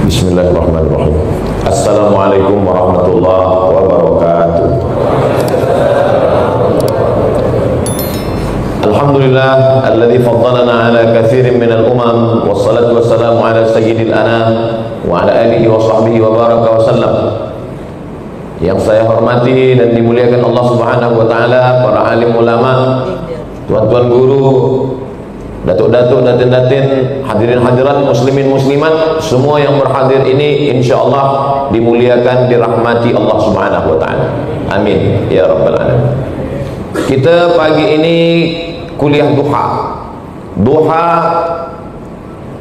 Bismillahirrahmanirrahim. Assalamualaikum warahmatullahi wabarakatuh. Alhamdulillah alladzi faddalana ala katsirin minal umam, wassalatu wassalamu ala sayyidil anam wa ala alihi wa sahbihi wa baraka wa sallam. Yang saya hormati dan dimuliakan Allah Subhanahu wa taala, para alim ulama, tuan-tuan guru, datuk-datuk, datin-datin, hadirin hadirat, muslimin muslimat, semua yang berhadir ini insyaallah dimuliakan, dirahmati Allah Subhanahu wa taala. Amin ya rabbal alamin. Kita pagi ini kuliah duha. Duha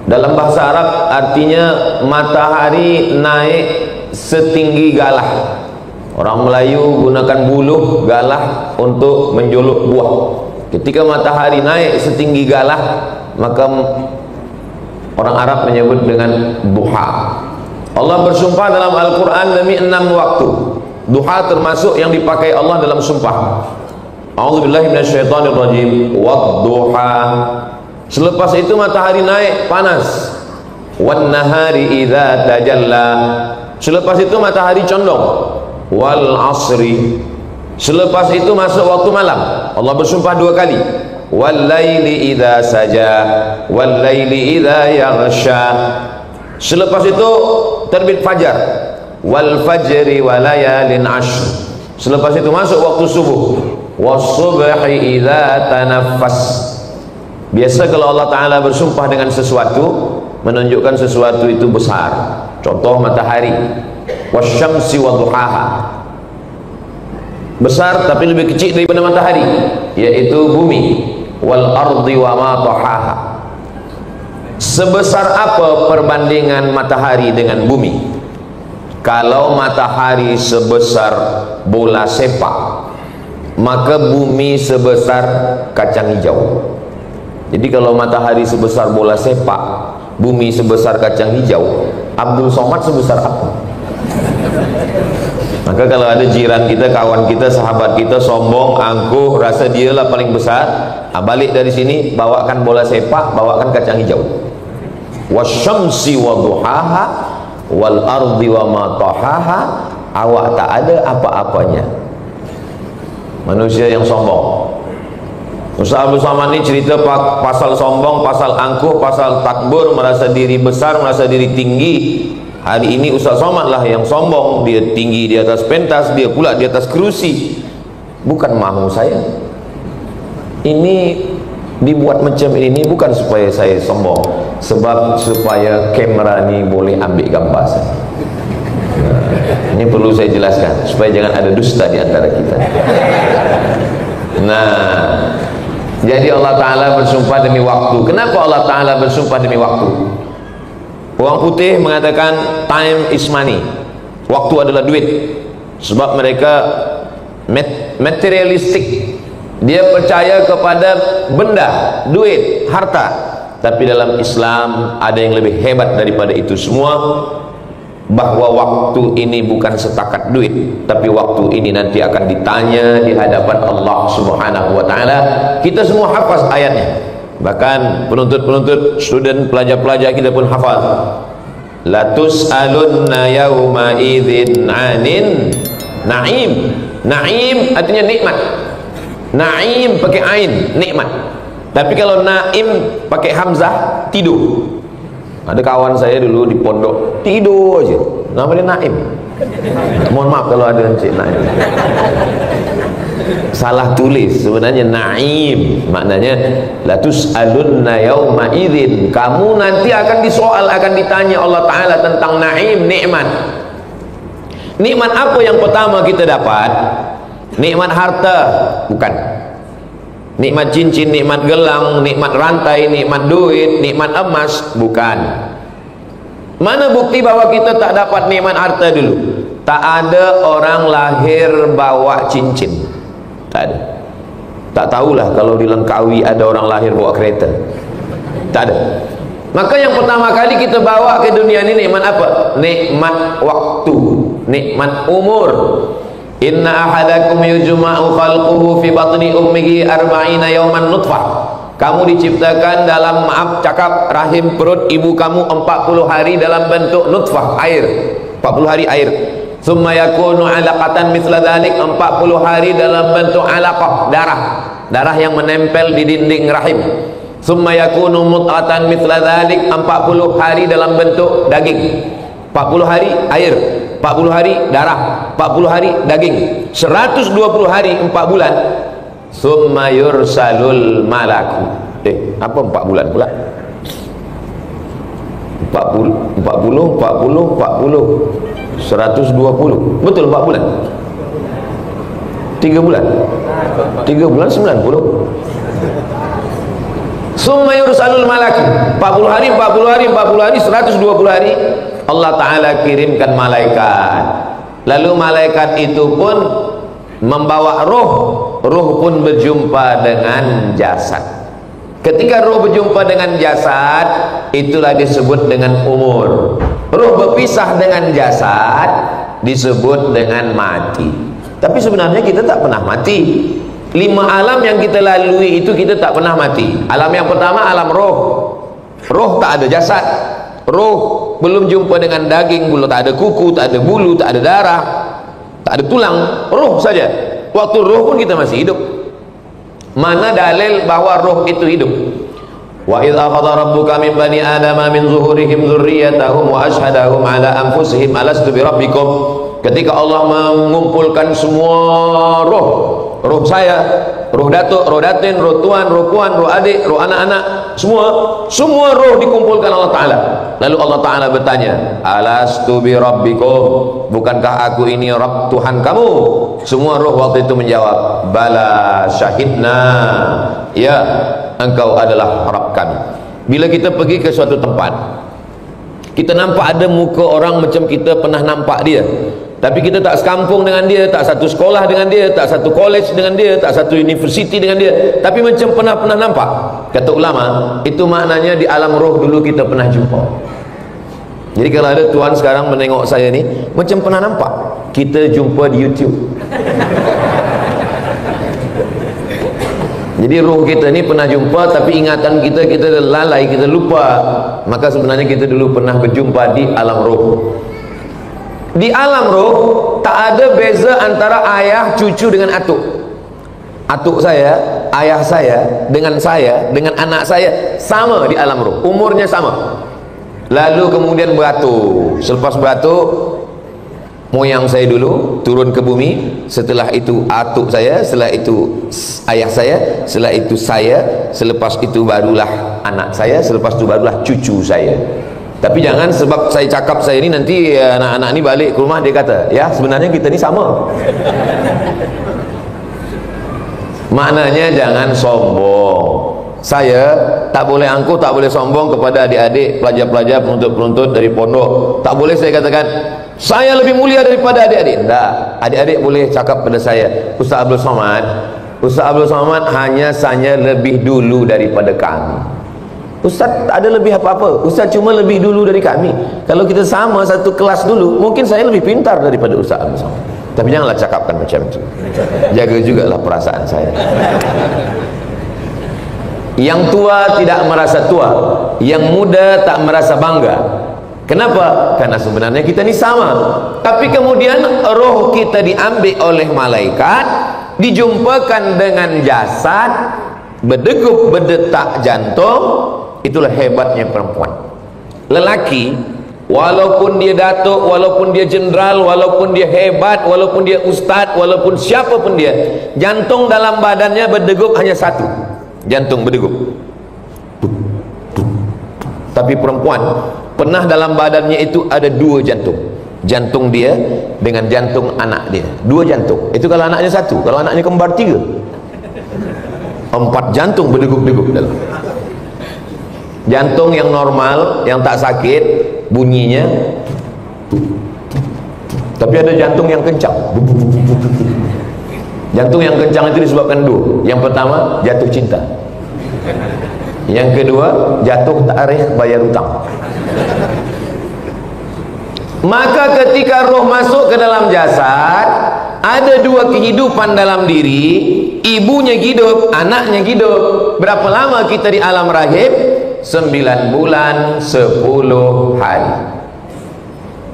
dalam bahasa Arab artinya matahari naik setinggi galah. Orang Melayu gunakan buluh galah untuk menjuluk buah. Ketika matahari naik setinggi galah, maka orang Arab menyebut dengan duha. Allah bersumpah dalam Al-Quran demi 6 waktu. Duha termasuk yang dipakai Allah dalam sumpah. A'udzubillahi minasyaitonirrajim. Wadduha. Selepas itu matahari naik panas. Wan nahari idza tajalla. Selepas itu matahari condong. Wal asri. Selepas itu masuk waktu malam. Allah bersumpah 2 kali. Wal laili idza saja, wal laili idza yaghsha. Selepas itu terbit fajar. Wal fajri wa layalin ashr. Selepas itu masuk waktu subuh. Was subhi idza tanaffas. Biasa kalau Allah Taala bersumpah dengan sesuatu, menunjukkan sesuatu itu besar. Contoh matahari. Wasyamsi wa duhaha. Besar tapi lebih kecil daripada matahari, yaitu bumi. Wal ardi wa ma tahaha. Sebesar apa perbandingan matahari dengan bumi? Kalau matahari sebesar bola sepak, maka bumi sebesar kacang hijau. Jadi kalau matahari sebesar bola sepak, bumi sebesar kacang hijau, Abdul Somad sebesar apa? Maka kalau ada jiran kita, kawan kita, sahabat kita sombong, angkuh, rasa dia lah paling besar, balik dari sini bawakan bola sepak, bawakan kacang hijau. Wasyamsi wa duhaha wal ardi wa ma tahaha. Awak tak ada apa-apanya. Manusia yang sombong. Ustaz Abdul Somad ini cerita pasal sombong, pasal angkuh, pasal takbur, merasa diri besar, merasa diri tinggi. Hari ini Ustaz Somad lah yang sombong. Dia tinggi di atas pentas, dia pula di atas kerusi. Bukan mahu saya. Ini dibuat macam ini bukan supaya saya sombong, sebab supaya kamera ni boleh ambil gambar saya. Ini perlu saya jelaskan supaya jangan ada dusta di antara kita. Nah, jadi Allah Ta'ala bersumpah demi waktu. Kenapa Allah Ta'ala bersumpah demi waktu? Orang putih mengatakan time is money. Waktu adalah duit. Sebab mereka materialistik. Dia percaya kepada benda, duit, harta. Tapi dalam Islam ada yang lebih hebat daripada itu semua. Bahwa waktu ini bukan setakat duit, tapi waktu ini nanti akan ditanya di hadapan Allah Subhanahu wa taala. Kita semua hafaz ayatnya. Bahkan penuntut-penuntut, student, pelajar-pelajar kita pun hafaz. La tus'alunna yawma idzin 'anin na'im. Na'im artinya nikmat. Na'im pakai ain, nikmat. Tapi kalau na'im pakai hamzah, tidur. Ada kawan saya dulu di pondok, tidur aja. Nama dia Naim. Mohon maaf kalau ada Encik Naim. Salah tulis, sebenarnya Naim maknanya la tus'alunna yauma idzin. Kamu nanti akan disoal, akan ditanya Allah Ta'ala tentang Naim, nikmat. Nikmat apa yang pertama kita dapat? Nikmat harta? Bukan. Nikmat cincin, nikmat gelang, nikmat rantai, nikmat duit, nikmat emas? Bukan. Mana bukti bahwa kita tak dapat nikmat harta dulu? Tak ada orang lahir bawa cincin. Tak ada. Tak tahulah kalau di Langkawi ada orang lahir bawa kereta. Tak ada. Maka yang pertama kali kita bawa ke dunia ini nikmat apa? Nikmat waktu, nikmat umur. Inna ahadakum yujma'u khalquhu fi batni ummihi arba'ina yawman nutfah. Kamu diciptakan dalam, maaf cakap, rahim perut ibu kamu 40 hari dalam bentuk nutfah, air. 40 hari air. Tsumma yakunu 'alaqatan mithla dzalik, 40 hari dalam bentuk 'alaqah, darah. Darah yang menempel di dinding rahim. Tsumma yakunu mudghatan mithla dzalik, 40 hari dalam bentuk daging. 40 hari air, 40 hari darah, 40 hari daging. 120 hari 4 bulan. Summa yursalul malaku. Apa 4 bulan pula? 40 120. Betul 4 bulan? 3 bulan? 3 bulan 90. Summa yursalul malaku. 40 hari 120 hari Allah Ta'ala kirimkan malaikat. Lalu malaikat itu pun membawa roh. Roh pun berjumpa dengan jasad. Ketika roh berjumpa dengan jasad, itulah disebut dengan umur. Roh berpisah dengan jasad disebut dengan mati. Tapi sebenarnya kita tak pernah mati. 5 alam yang kita lalui itu kita tak pernah mati. Alam yang pertama alam roh. Roh tak ada jasad. Roh belum jumpa dengan daging, belum, tak ada kuku, tak ada bulu, tak ada darah, tak ada tulang. Roh saja. Waktu roh pun kita masih hidup. Mana dalil bahwa roh itu hidup? Wa idza akhadha rabbuka min bani adama min zuhurihim dzurriyyatahum wa ashhadahum ala anfusihim alastu bi rabbikum. Ketika Allah mengumpulkan semua roh, roh saya, roh datuk, roh datin, roh tuan, roh puan, roh adik, roh anak-anak, semua roh dikumpulkan Allah Ta'ala. Lalu Allah Ta'ala bertanya, alastu bi rabbikum, bukankah aku ini Rabb Tuhan kamu? Semua roh waktu itu menjawab, bala syahidna, ya, engkau adalah Rabb kami. Bila kita pergi ke suatu tempat, kita nampak ada muka orang macam kita pernah nampak dia, tapi kita tak sekampung dengan dia, tak satu sekolah dengan dia, tak satu college dengan dia, tak satu universiti dengan dia, tapi macam pernah nampak. Kata ulama, itu maknanya di alam roh dulu kita pernah jumpa. Jadi kalau ada tuan sekarang menengok saya ni, macam pernah nampak, kita jumpa di YouTube. Jadi roh kita ni pernah jumpa, tapi ingatan kita lalai, kita lupa. Maka sebenarnya kita dulu pernah berjumpa di alam roh. Di alam roh tak ada beza antara ayah cucu dengan atuk. Atuk saya, ayah saya, dengan anak saya sama di alam roh, umurnya sama. Lalu kemudian beratur. Selepas beratur, moyang saya dulu turun ke bumi, setelah itu atuk saya, setelah itu ayah saya, setelah itu saya, selepas itu barulah anak saya, selepas itu barulah cucu saya. Tapi jangan sebab saya cakap saya ni nanti anak-anak ni balik ke rumah dia kata, ya sebenarnya kita ni sama. Maknanya jangan sombong. Saya tak boleh angkuh, tak boleh sombong kepada adik-adik, pelajar-pelajar, penuntut-penuntut dari pondok. Tak boleh saya katakan saya lebih mulia daripada adik-adik. Tak. Adik-adik boleh cakap pada saya, Ustaz Abdul Somad hanya saya lebih dulu daripada kami. Ustaz tak ada lebih apa-apa. Ustaz cuma lebih dulu dari kami. Kalau kita sama satu kelas dulu, mungkin saya lebih pintar daripada Ustaz Abdul Somad. Tapi janganlah cakapkan macam itu. Jaga jugalah perasaan saya. Yang tua tidak merasa tua, yang muda tak merasa bangga. Kenapa? Karena sebenarnya kita ni sama. Tapi kemudian roh kita diambil oleh malaikat, dijumpakan dengan jasad, berdegup berdetak jantung. Itulah hebatnya perempuan. Lelaki, walaupun dia datuk, walaupun dia jenderal, walaupun dia hebat, walaupun dia ustaz, walaupun siapapun dia, jantung dalam badannya berdegup hanya satu. Jantung berdegup. Tapi perempuan pernah dalam badannya itu ada 2 jantung. Jantung dia dengan jantung anak dia. 2 jantung. Itu kalau anaknya 1. Kalau anaknya kembar 3. 4 jantung berdegup-degup dalam. Jantung yang normal, yang tak sakit, bunyinya. Tapi ada jantung yang kencang. Jantung yang kencang itu disebabkan 2. Yang pertama, jatuh cinta. Yang kedua, jatuh tarikh bayar hutang. Maka ketika roh masuk ke dalam jasad, ada 2 kehidupan dalam diri. Ibunya hidup, anaknya hidup. Berapa lama kita di alam rahim? 9 bulan 10 hari.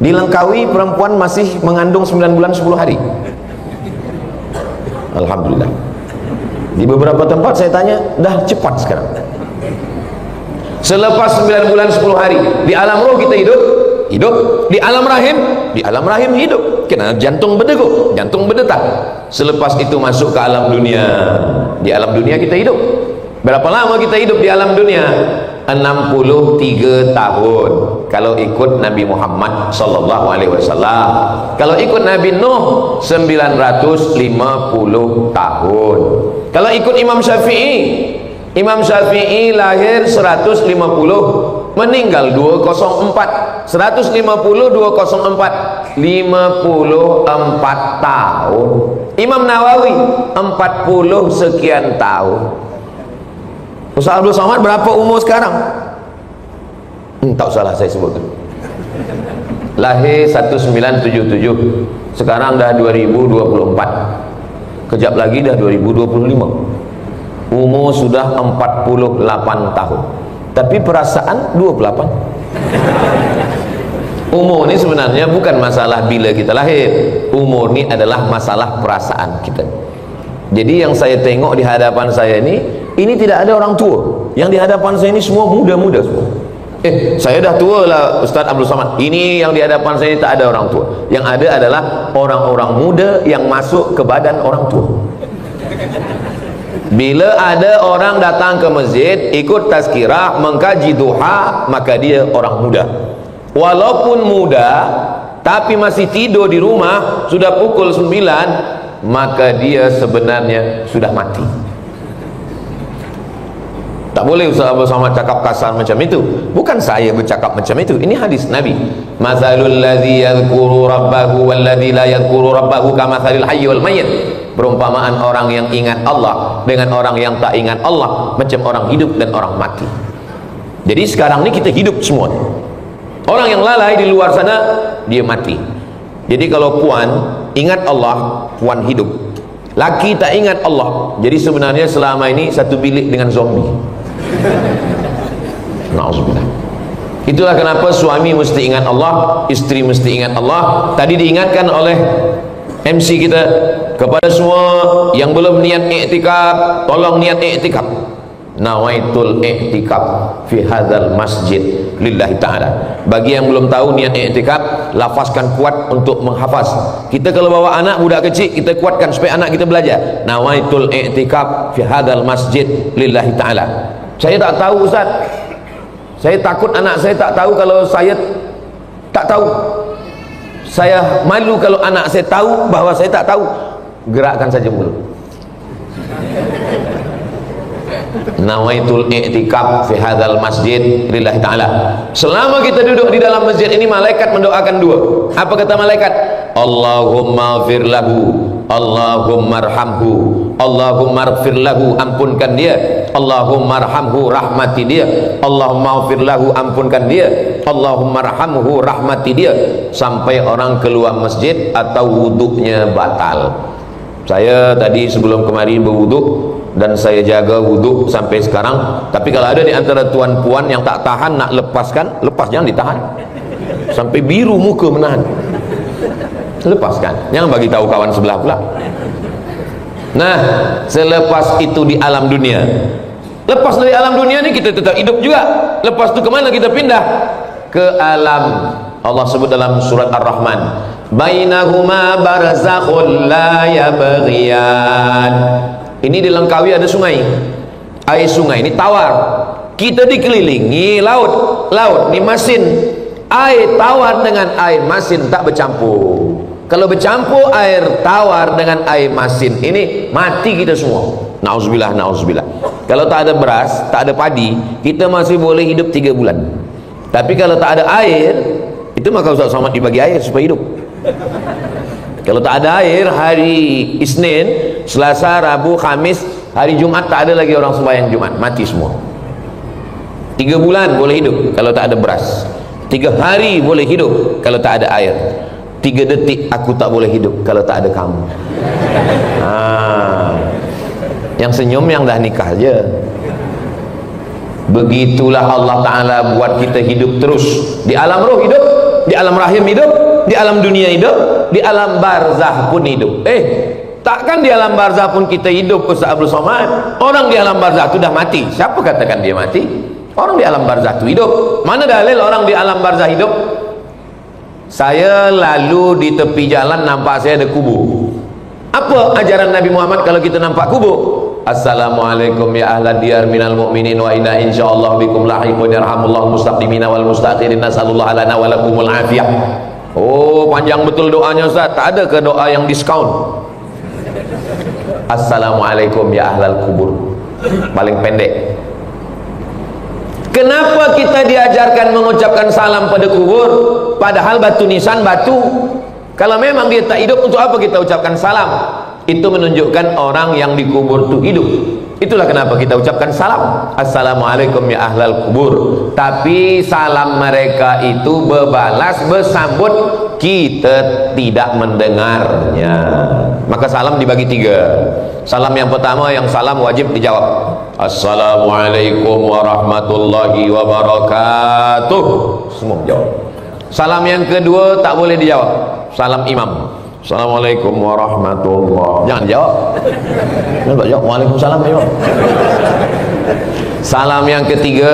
Di Langkawi perempuan masih mengandung 9 bulan 10 hari. Alhamdulillah. Di beberapa tempat saya tanya, dah cepat sekarang. Selepas 9 bulan 10 hari, di alam roh kita hidup. Di alam rahim hidup. Kena jantung berdegup, jantung berdetak. Selepas itu masuk ke alam dunia. Di alam dunia kita hidup. Berapa lama kita hidup di alam dunia? 63 tahun kalau ikut Nabi Muhammad sallallahu alaihi wasallam. Kalau ikut Nabi Nuh 950 tahun. Kalau ikut Imam Syafi'i lahir 150, meninggal 204. 150 204 54 tahun. Imam Nawawi 40 sekian tahun. Ustaz Abdul Somad berapa umur sekarang? Tak usahlah saya sebut. Lahir 1977, sekarang dah 2024. Kejap lagi dah 2025. Umur sudah 48 tahun. Tapi perasaan 28. Umur ni sebenarnya bukan masalah bila kita lahir. Umur ni adalah masalah perasaan kita. Jadi yang saya tengok di hadapan saya ini tidak ada orang tua. Yang di hadapan saya ini semua muda-muda semua. Saya dah tua lah Ustaz Abdul Somad. Ini yang di hadapan saya ini tak ada orang tua. Yang ada adalah orang-orang muda yang masuk ke badan orang tua. Bila ada orang datang ke masjid, ikut tazkirah, mengkaji duha, maka dia orang muda. Walaupun muda, tapi masih tidur di rumah, sudah pukul 9, maka dia sebenarnya sudah mati. Tak boleh Ustaz Abdul Somad cakap kasar macam itu. Bukan saya bercakap macam itu. Ini hadis Nabi. Mathalul ladzi yadhkuru rabbahu wal ladzi la yadhkuru rabbahu kamathalil hayy wal mayyit. Perumpamaan orang yang ingat Allah dengan orang yang tak ingat Allah macam orang hidup dan orang mati. Jadi sekarang ni kita hidup semua. Orang yang lalai di luar sana, dia mati. Jadi kalau puan ingat Allah, puan hidup. Laki tak ingat Allah, jadi sebenarnya selama ini satu bilik dengan zombie. Na'udzubillah. Itulah kenapa suami mesti ingat Allah, isteri mesti ingat Allah. Tadi diingatkan oleh MC kita, kepada semua yang belum niat i'tikaf, tolong niat i'tikaf. Nawaitul i'tikaf fi hadzal masjid lillahi ta'ala. Bagi yang belum tahu niat i'tikaf, lafazkan kuat untuk menghafaz. Kita kalau bawa anak budak kecil, kita kuatkan supaya anak kita belajar. Nawaitul i'tikaf fi hadzal masjid lillahi ta'ala. Saya tak tahu Ustaz. Saya takut anak saya tak tahu kalau saya tak tahu. Saya malu kalau anak saya tahu bahawa saya tak tahu. Gerakkan saja mulut. Nawaitul i'tikaf fi hadzal masjid lillahi ta'ala. Selama kita duduk di dalam masjid ini, malaikat mendoakan dua. Apa kata malaikat? Allahumma ighfir lahu, Allahumma arhamhu, Allahumma ighfir lahu, ampunkan dia. Allahumma arhamhu, rahmati dia. Allahumma ighfir lahu, ampunkan dia. Allahumma arhamhu, rahmati dia. Sampai orang keluar masjid atau wuduknya batal. Saya tadi sebelum kemari berwuduk dan saya jaga wuduk sampai sekarang. Tapi kalau ada di antara tuan puan yang tak tahan nak lepaskan, lepas, jangan ditahan sampai biru muka menahan. Lepaskan, jangan bagi tahu kawan sebelah pula. Nah, selepas itu di alam dunia. Lepas dari alam dunia ni kita tetap hidup juga. Lepas tu kemana kita pindah? Ke alam, Allah sebut dalam surat Ar-Rahman, bainahuma barzakhul la yabghiyan. Ini di Langkawi ada sungai. Air sungai ini tawar. Kita dikelilingi laut. Laut ni masin. Air tawar dengan air masin tak bercampur. Kalau bercampur air tawar dengan air masin ini, mati kita semua. Na'udzubillah, na'udzubillah. Kalau tak ada beras, tak ada padi, kita masih boleh hidup 3 bulan. Tapi kalau tak ada air, itu maka Ustaz Somad dibagi air supaya hidup. Kalau tak ada air, hari Isnin, Selasa, Rabu, Khamis, hari Jumat tak ada lagi orang sembahyang Jumat, mati semua. 3 bulan boleh hidup kalau tak ada beras. 3 hari boleh hidup kalau tak ada air. 3 detik aku tak boleh hidup kalau tak ada kamu. Yang senyum yang dah nikah je. Begitulah Allah Ta'ala buat kita hidup terus. Di alam roh hidup, di alam rahim hidup, di alam dunia hidup, di alam barzah pun hidup. Takkan di alam barzah pun kita hidup, Ustaz Abdul Somad? Orang di alam barzah itu dah mati. Siapa katakan dia mati? Orang di alam barzah itu hidup. Mana dalil orang di alam barzah hidup? Saya lalu di tepi jalan nampak saya ada kubur. Apa ajaran Nabi Muhammad kalau kita nampak kubur? Assalamualaikum ya ahlad diyar minal mu'minin wa inna insyaallah bikum lahiqun yarhamullahu mustaqdimina wal mustakhirin nasallallahu lana wa lakumul afiyah. Oh, panjang betul doanya Ustaz. Tak ada ke doa yang diskaun? Assalamualaikum ya ahlal kubur. Paling pendek. Kenapa kita diajarkan mengucapkan salam pada kubur, padahal batu nisan batu? Kalau memang dia tak hidup, untuk apa kita ucapkan salam? Itu menunjukkan orang yang dikubur itu hidup. Itulah kenapa kita ucapkan salam. Assalamualaikum ya ahlal kubur. Tapi salam mereka itu berbalas, bersambut, kita tidak mendengarnya. Maka salam dibagi 3. Salam yang pertama, yang salam wajib dijawab. Assalamualaikum warahmatullahi wabarakatuh. Semua jawab. Salam yang kedua tak boleh dijawab. Salam imam. Assalamualaikum warahmatullahi. Jangan jawab. Jangan tak jawab. Waalaikumsalam jawab. Salam yang ketiga,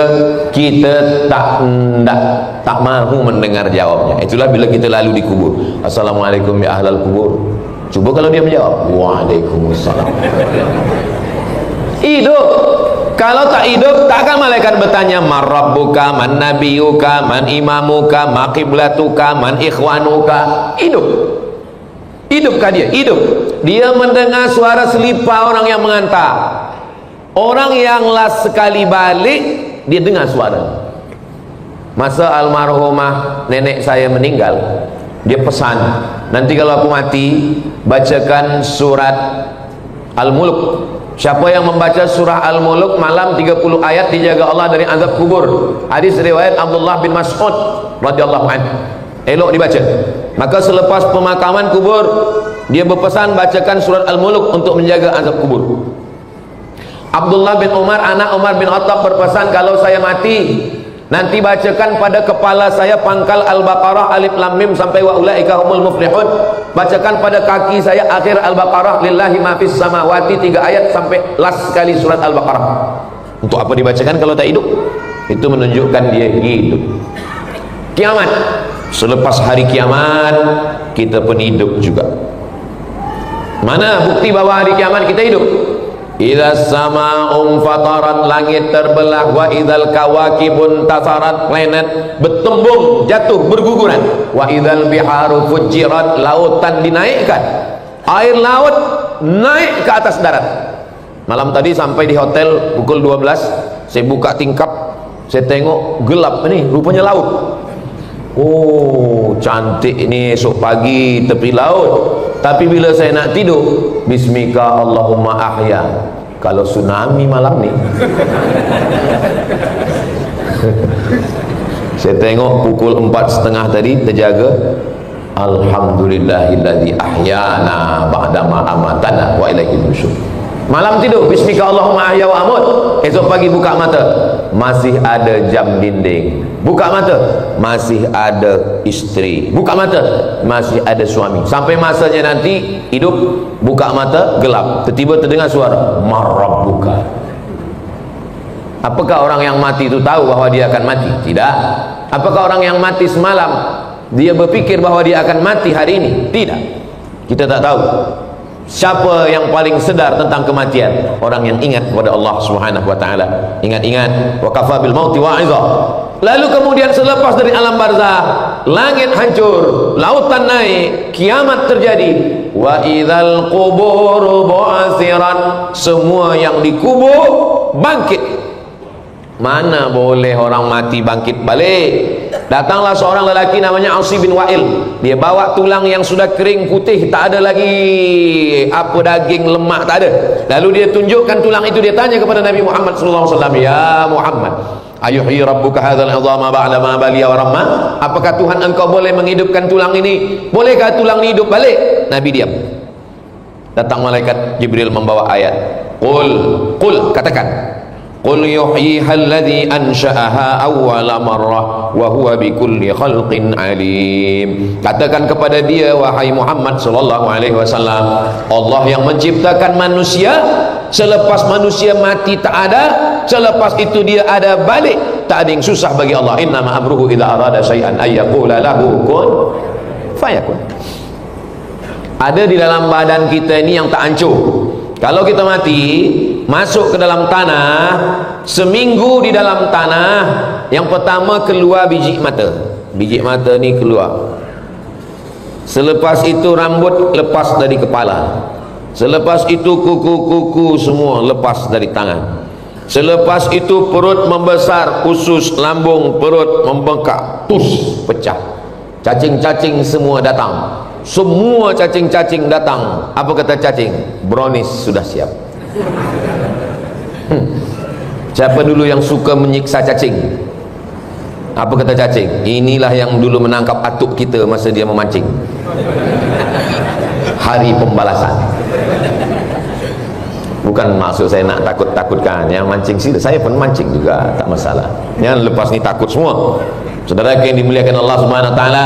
kita tak mahu mendengar jawabnya. Itulah bila kita lalu di kubur. Assalamualaikum ya ahlal kubur. Cuba kalau dia menjawab, waalaikumsalam. Hidup. Kalau tak hidup, takkan malaikat bertanya man rabbuka, man nabiyuka, man imamuka, ma qiblatuka, man ikhwanuka. Hidup. Hidupkah dia? Hidup. Dia mendengar suara selipar orang yang mengantar. Orang yang last sekali balik, dia dengar suara. Masa almarhumah nenek saya meninggal, dia pesan, nanti kalau aku mati, bacakan surat Al-Mulk. Siapa yang membaca surah Al-Mulk malam 30 ayat dijaga Allah dari azab kubur. Hadis riwayat Abdullah bin Mas'ud radhiyallahu anhu. Elok dibaca. Maka selepas pemakaman kubur, dia berpesan bacakan surat Al-Mulk untuk menjaga azab kubur. Abdullah bin Umar, anak Umar bin Khattab, berpesan, kalau saya mati, nanti bacakan pada kepala saya pangkal Al-Baqarah alif lam mim sampai wa ulaika humul muflihun. Bacakan pada kaki saya akhir Al-Baqarah lillahi ma fis samawati 3 ayat sampai last sekali surat Al-Baqarah. Untuk apa dibacakan kalau tak hidup? Itu menunjukkan dia hidup. Kiamat. Selepas hari kiamat, kita pun hidup juga. Mana bukti bahwa hari kiamat kita hidup? Idza sama'un fatarat, langit terbelah, wa idzal kawakibun tasarat, planet bertembung, jatuh, berguguran, wa idzal biharu fujirat, lautan dinaikkan, air laut naik ke atas darat. Malam tadi sampai di hotel pukul 12, saya buka tingkap, saya tengok gelap ini, rupanya laut. Oh, cantik ini esok pagi tepi laut. Tapi bila saya nak tidur, bismika Allahumma ahya. Kalau tsunami malam ni, saya tengok pukul 4:30 tadi terjaga. Alhamdulillahilladzi ahyana ba'dama amatana wa ilaihi nusyur. Malam tidur, bismika Allahumma ahya wa amut. Esok pagi buka mata, masih ada jam dinding. Buka mata, masih ada istri. Buka mata, masih ada suami. Sampai masanya nanti hidup, buka mata, gelap. Tiba-tiba terdengar suara, marabbuka. Apakah orang yang mati itu tahu bahwa dia akan mati? Tidak. Apakah orang yang mati semalam, dia berpikir bahwa dia akan mati hari ini? Tidak. Kita tak tahu. Siapa yang paling sedar tentang kematian? Orang yang ingat kepada Allah Subhanahu wa taala. Ingat-ingat, wa kafa bil mauti wa'idha. Lalu kemudian selepas dari alam barzah, langit hancur, lautan naik, kiamat terjadi. Wa idzal qubur bu'athirat, semua yang dikubur bangkit. Mana boleh orang mati bangkit balik? Datanglah seorang lelaki namanya Asi bin Wa'il. Dia bawa tulang yang sudah kering putih, tak ada lagi apa daging, lemak, tak ada. Lalu dia tunjukkan tulang itu, dia tanya kepada Nabi Muhammad SAW, ya Muhammad, ayuhyi rabbuka hadzal 'idhama ba'da ma baliya wa ramma? Apakah Tuhan engkau boleh menghidupkan tulang ini? Bolehkah tulang ini hidup balik? Nabi diam. Datang malaikat Jibril membawa ayat. Qul, katakan, Qul yuhyiha alladhi ansha'aha awwala marrah wa huwa bikulli khalqin alim. Katakan kepada dia, wahai Muhammad sallallahu alaihi wasallam, Allah yang menciptakan manusia, selepas manusia mati tak ada, selepas itu dia ada balik, tak ada yang susah bagi Allah. Innama amruhu idza arada syai'an ay yaqula lahu kun fayakun. Ada di dalam badan kita ini yang tak hancur. Kalau kita mati, masuk ke dalam tanah, seminggu di dalam tanah, yang pertama keluar biji mata. Biji mata ni keluar. Selepas itu rambut lepas dari kepala. Selepas itu kuku-kuku semua lepas dari tangan. Selepas itu perut membesar, usus, lambung, perut membengkak, pus, pecah. Cacing-cacing semua datang. Semua cacing-cacing datang. Apa kata cacing? Brownies sudah siap. Siapa dulu yang suka menyiksa cacing? Apa kata cacing? Inilah yang dulu menangkap atuk kita masa dia memancing. Hari pembalasan. Bukan maksud saya nak takut-takutkan. Yang mancing sini, saya pun mancing juga, tak masalah. Yang lepas ni takut semua. Saudara yang dimuliakan Allah Subhanahu wa taala.